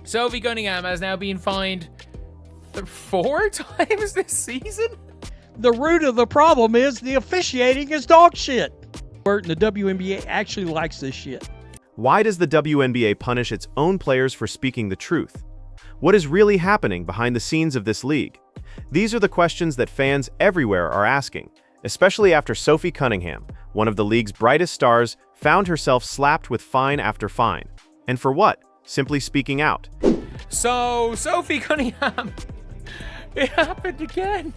Sophie Cunningham has now been fined 4 times this season? The root of the problem is the officiating is dog shit. And the WNBA actually likes this shit. Why does the WNBA punish its own players for speaking the truth? What is really happening behind the scenes of this league? These are the questions that fans everywhere are asking, especially after Sophie Cunningham, one of the league's brightest stars, found herself slapped with fine after fine. And for what? Simply speaking out. So, Sophie Cunningham, it happened again.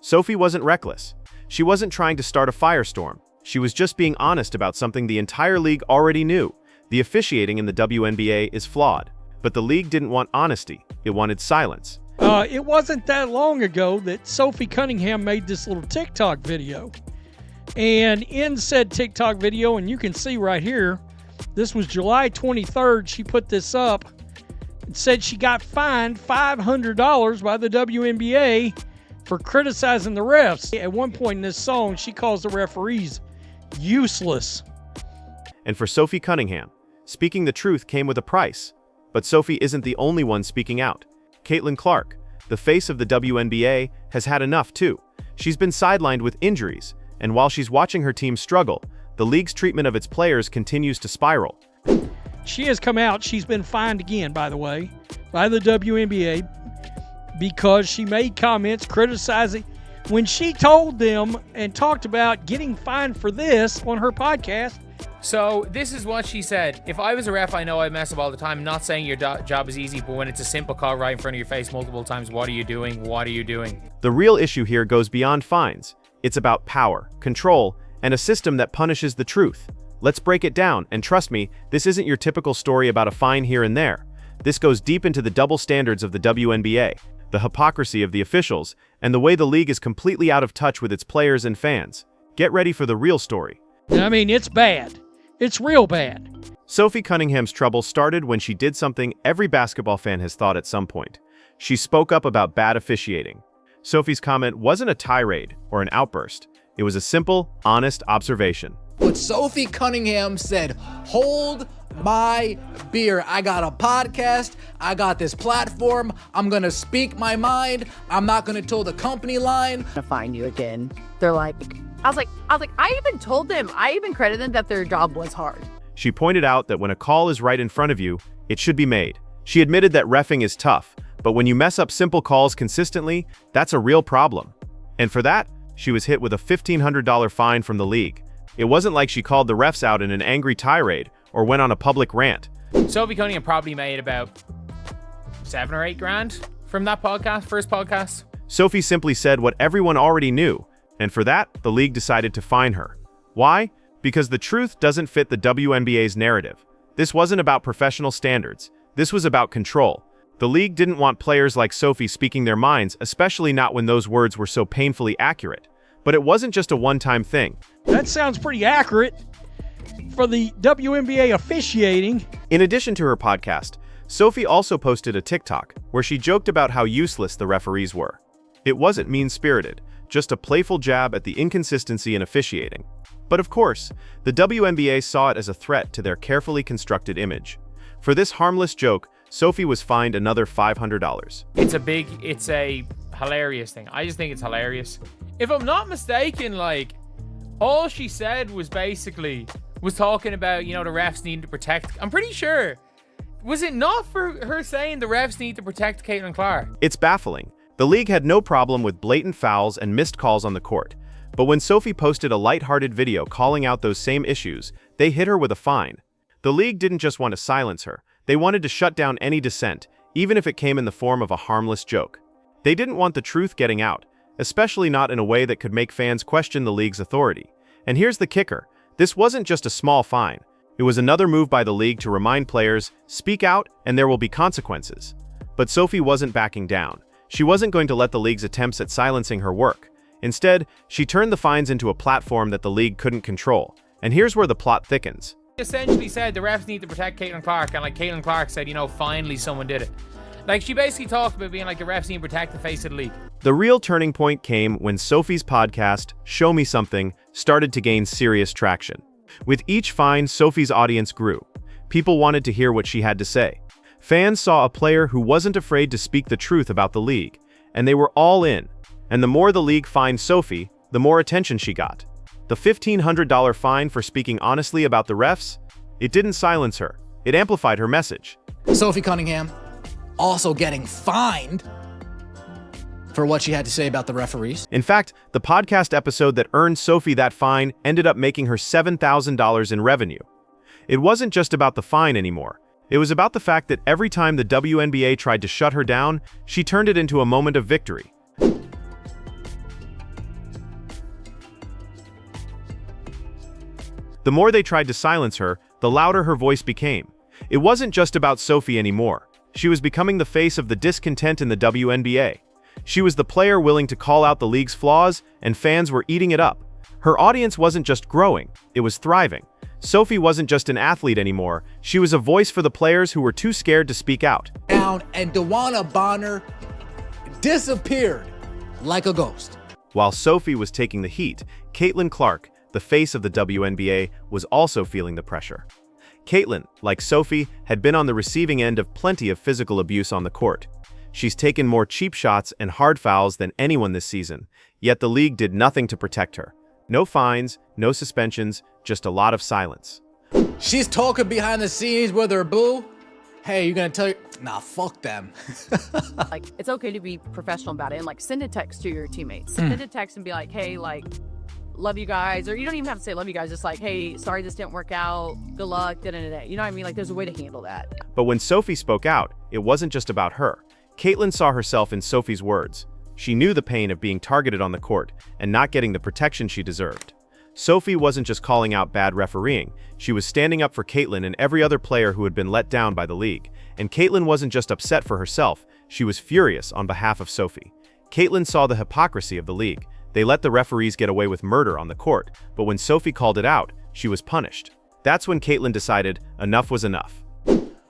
Sophie wasn't reckless. She wasn't trying to start a firestorm. She was just being honest about something the entire league already knew. The officiating in the WNBA is flawed. But the league didn't want honesty. It wanted silence. It wasn't that long ago that Sophie Cunningham made this little TikTok video. And in said TikTok video, and you can see right here, this was July 23rd, she put this up and said she got fined $500 by the WNBA for criticizing the refs. At one point in this song, she calls the referees useless. And for Sophie Cunningham, speaking the truth came with a price. But Sophie isn't the only one speaking out. Caitlyn Clark, the face of the WNBA, has had enough too. She's been sidelined with injuries, and while she's watching her team struggle, the league's treatment of its players continues to spiral. She has come out, she's been fined again, by the way, by the WNBA because she made comments criticizing when she told them and talked about getting fined for this on her podcast. So this is what she said. If I was a ref, I know I mess up all the time. I'm not saying your job is easy, but when it's a simple call right in front of your face multiple times, what are you doing? What are you doing? The real issue here goes beyond fines. It's about power, control, and a system that punishes the truth. Let's break it down, and trust me, this isn't your typical story about a fine here and there. This goes deep into the double standards of the WNBA, the hypocrisy of the officials, and the way the league is completely out of touch with its players and fans. Get ready for the real story. I mean, it's bad. It's real bad. Sophie Cunningham's trouble started when she did something every basketball fan has thought at some point. She spoke up about bad officiating. Sophie's comment wasn't a tirade or an outburst. It was a simple, honest observation. But Sophie Cunningham said, "Hold my beer. I got a podcast. I got this platform. I'm going to speak my mind. I'm not going to toe the company line." To find you again. They're like, I was like, I even told them, I even credited them that their job was hard. She pointed out that when a call is right in front of you, it should be made. She admitted that reffing is tough, but when you mess up simple calls consistently, that's a real problem. And for that, she was hit with a $1,500 fine from the league. It wasn't like she called the refs out in an angry tirade or went on a public rant. Sophie Cunningham probably made about 7 or 8 grand from that first podcast. Sophie simply said what everyone already knew, and for that, the league decided to fine her. Why? Because the truth doesn't fit the WNBA's narrative. This wasn't about professional standards. This was about control. The league didn't want players like Sophie speaking their minds, especially not when those words were so painfully accurate. But it wasn't just a one-time thing. That sounds pretty accurate for the WNBA officiating. In addition to her podcast, Sophie also posted a TikTok where she joked about how useless the referees were. It wasn't mean-spirited, just a playful jab at the inconsistency in officiating. But of course, the WNBA saw it as a threat to their carefully constructed image. For this harmless joke, Sophie was fined another $500. It's a hilarious thing. I just think it's hilarious. If I'm not mistaken, all she said was talking about, the refs need to protect. I'm pretty sure. Was it not for her saying the refs need to protect Caitlyn Clark? It's baffling. The league had no problem with blatant fouls and missed calls on the court. But when Sophie posted a lighthearted video calling out those same issues, they hit her with a fine. The league didn't just want to silence her. They wanted to shut down any dissent, even if it came in the form of a harmless joke. They didn't want the truth getting out, especially not in a way that could make fans question the league's authority. And here's the kicker. This wasn't just a small fine. It was another move by the league to remind players, speak out and there will be consequences. But Sophie wasn't backing down. She wasn't going to let the league's attempts at silencing her work. Instead, she turned the fines into a platform that the league couldn't control. And here's where the plot thickens. Essentially said the refs need to protect Caitlyn Clark, and Caitlyn Clark said, finally someone did it. She basically talked about being the refs need to protect the face of the league. The real turning point came when Sophie's podcast, Show Me Something, started to gain serious traction. With each fine, Sophie's audience grew. People wanted to hear what she had to say. Fans saw a player who wasn't afraid to speak the truth about the league, and they were all in. And the more the league fined Sophie, the more attention she got. The $1,500 fine for speaking honestly about the refs? It didn't silence her. It amplified her message. Sophie Cunningham also getting fined for what she had to say about the referees. In fact, the podcast episode that earned Sophie that fine ended up making her $7,000 in revenue. It wasn't just about the fine anymore. It was about the fact that every time the WNBA tried to shut her down, she turned it into a moment of victory. The more they tried to silence her, the louder her voice became. It wasn't just about Sophie anymore. She was becoming the face of the discontent in the WNBA. She was the player willing to call out the league's flaws, and fans were eating it up. Her audience wasn't just growing, it was thriving. Sophie wasn't just an athlete anymore, she was a voice for the players who were too scared to speak out. And DeWanna Bonner disappeared like a ghost. While Sophie was taking the heat, Caitlyn Clark, the face of the WNBA, was also feeling the pressure. Caitlyn, like Sophie, had been on the receiving end of plenty of physical abuse on the court. She's taken more cheap shots and hard fouls than anyone this season, yet the league did nothing to protect her. No fines, no suspensions, just a lot of silence. She's talking behind the scenes with her boo. Hey, you gonna tell you? Nah, fuck them. Like, it's okay to be professional about it and like send a text to your teammates. Send a text and be like, hey, like, love you guys. Or you don't even have to say love you guys. Just like, hey, sorry this didn't work out. Good luck. Da-da-da-da. You know what I mean? Like, there's a way to handle that. But when Sophie spoke out, it wasn't just about her. Caitlyn saw herself in Sophie's words. She knew the pain of being targeted on the court and not getting the protection she deserved. Sophie wasn't just calling out bad refereeing, she was standing up for Caitlyn and every other player who had been let down by the league. And Caitlyn wasn't just upset for herself, she was furious on behalf of Sophie. Caitlyn saw the hypocrisy of the league. They let the referees get away with murder on the court, but when Sophie called it out, she was punished. That's when Caitlyn decided enough was enough.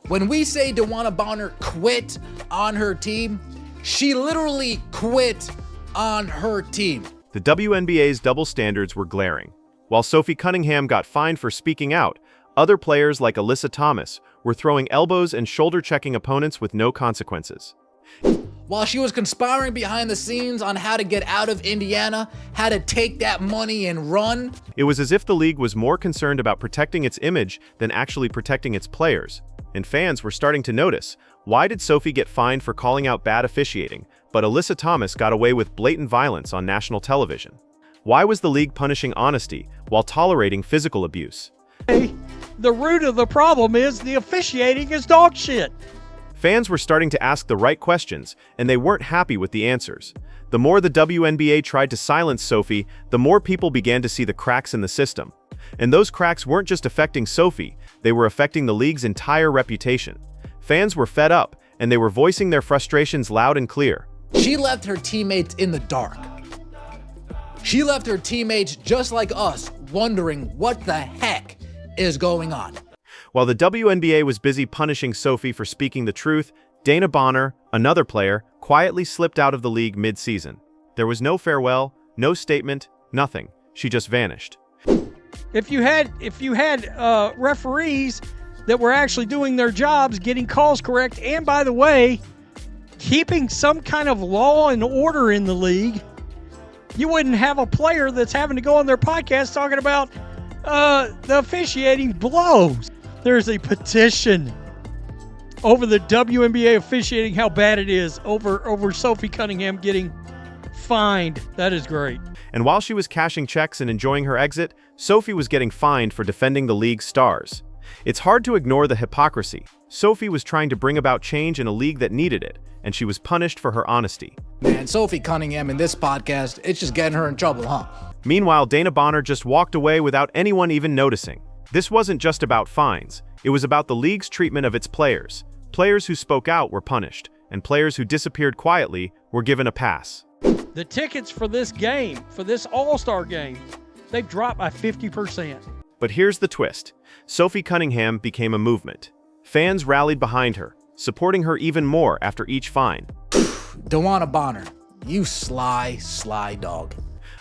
When we say DeWanna Bonner quit on her team, she literally quit on her team. The WNBA's double standards were glaring. While Sophie Cunningham got fined for speaking out, other players like Alyssa Thomas were throwing elbows and shoulder-checking opponents with no consequences. While she was conspiring behind the scenes on how to get out of Indiana, how to take that money and run. It was as if the league was more concerned about protecting its image than actually protecting its players. And fans were starting to notice, why did Sophie get fined for calling out bad officiating, but Alyssa Thomas got away with blatant violence on national television? Why was the league punishing honesty while tolerating physical abuse? The root of the problem is the officiating is dog shit. Fans were starting to ask the right questions, and they weren't happy with the answers. The more the WNBA tried to silence Sophie, the more people began to see the cracks in the system. And those cracks weren't just affecting Sophie, they were affecting the league's entire reputation. Fans were fed up, and they were voicing their frustrations loud and clear. She left her teammates in the dark. She left her teammates just like us, wondering what the heck is going on. While the WNBA was busy punishing Sophie for speaking the truth, Dana Bonner, another player, quietly slipped out of the league mid-season. There was no farewell, no statement, nothing. She just vanished. If you had referees that were actually doing their jobs, getting calls correct, and by the way, keeping some kind of law and order in the league, you wouldn't have a player that's having to go on their podcast talking about the officiating blows. There's a petition over the WNBA officiating, how bad it is, over Sophie Cunningham getting fined. That is great. And while she was cashing checks and enjoying her exit, Sophie was getting fined for defending the league's stars. It's hard to ignore the hypocrisy. Sophie was trying to bring about change in a league that needed it, and she was punished for her honesty. Man, Sophie Cunningham in this podcast, it's just getting her in trouble, huh? Meanwhile, Dana Bonner just walked away without anyone even noticing. This wasn't just about fines. It was about the league's treatment of its players. Players who spoke out were punished, and players who disappeared quietly were given a pass. The tickets for this game, for this All-Star game, they've dropped by 50%. But here's the twist. Sophie Cunningham became a movement. Fans rallied behind her, supporting her even more after each fine. DeWanna Bonner, you sly dog.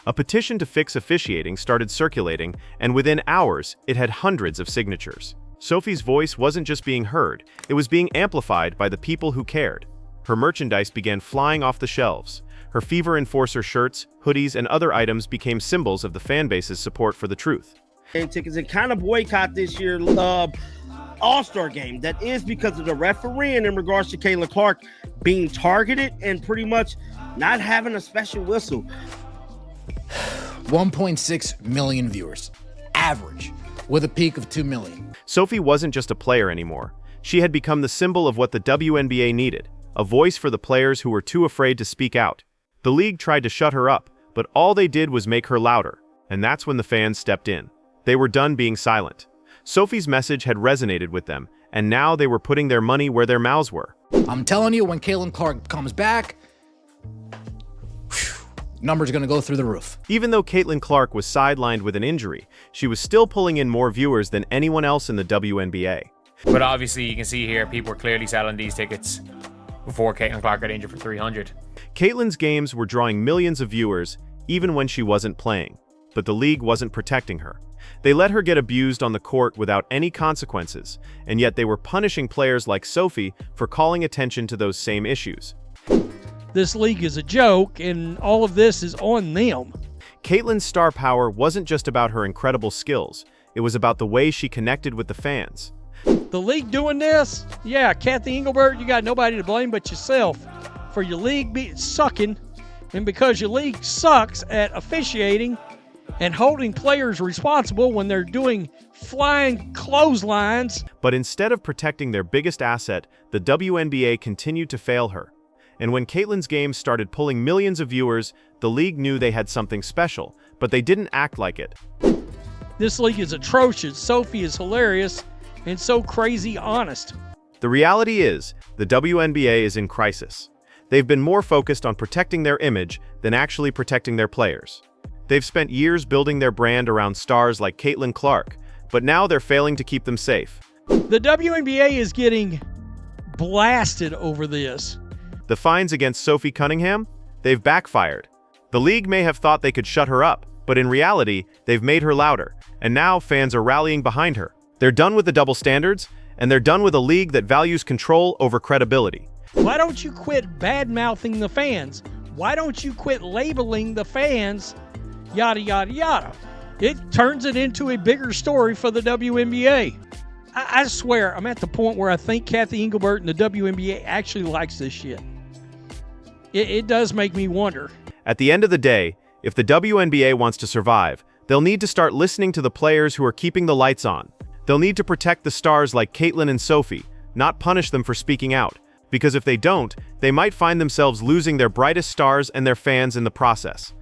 A petition to fix officiating started circulating, and within hours, it had hundreds of signatures. Sophie's voice wasn't just being heard, it was being amplified by the people who cared. Her merchandise began flying off the shelves. Her Fever Enforcer shirts, hoodies, and other items became symbols of the fanbase's support for the truth. And tickets and kind of boycott this year All-Star game. That is because of the refereeing in regards to Caitlyn Clark being targeted and pretty much not having a special whistle. 1.6 million viewers, average, with a peak of 2 million. Sophie wasn't just a player anymore. She had become the symbol of what the WNBA needed, a voice for the players who were too afraid to speak out. The league tried to shut her up, but all they did was make her louder, and that's when the fans stepped in. They were done being silent. Sophie's message had resonated with them, and now they were putting their money where their mouths were. I'm telling you, when Caitlyn Clark comes back, numbers going to go through the roof. Even though Caitlyn Clark was sidelined with an injury, she was still pulling in more viewers than anyone else in the WNBA. But obviously, you can see here, people were clearly selling these tickets before Caitlyn Clark got injured for 300. Caitlyn's games were drawing millions of viewers, even when she wasn't playing. But the league wasn't protecting her. They let her get abused on the court without any consequences, and yet they were punishing players like Sophie for calling attention to those same issues. This league is a joke, and all of this is on them. Caitlyn's star power wasn't just about her incredible skills. It was about the way she connected with the fans. The league doing this? Yeah, Kathy Engelbert, you got nobody to blame but yourself for your league sucking, and because your league sucks at officiating and holding players responsible when they're doing flying clotheslines. But instead of protecting their biggest asset, the WNBA continued to fail her. And when Caitlyn's games started pulling millions of viewers, the league knew they had something special, but they didn't act like it. This league is atrocious. Sophie is hilarious and so crazy honest. The reality is, the WNBA is in crisis. They've been more focused on protecting their image than actually protecting their players. They've spent years building their brand around stars like Caitlyn Clark, but now they're failing to keep them safe. The WNBA is getting blasted over this. The fines against Sophie Cunningham? They've backfired. The league may have thought they could shut her up, but in reality, they've made her louder, and now fans are rallying behind her. They're done with the double standards, and they're done with a league that values control over credibility. Why don't you quit bad-mouthing the fans? Why don't you quit labeling the fans yada, yada, yada? It turns it into a bigger story for the WNBA. I swear, I'm at the point where I think Kathy Engelbert and the WNBA actually likes this shit. It does make me wonder. At the end of the day, if the WNBA wants to survive, they'll need to start listening to the players who are keeping the lights on. They'll need to protect the stars like Caitlyn and Sophie, not punish them for speaking out. Because if they don't, they might find themselves losing their brightest stars and their fans in the process.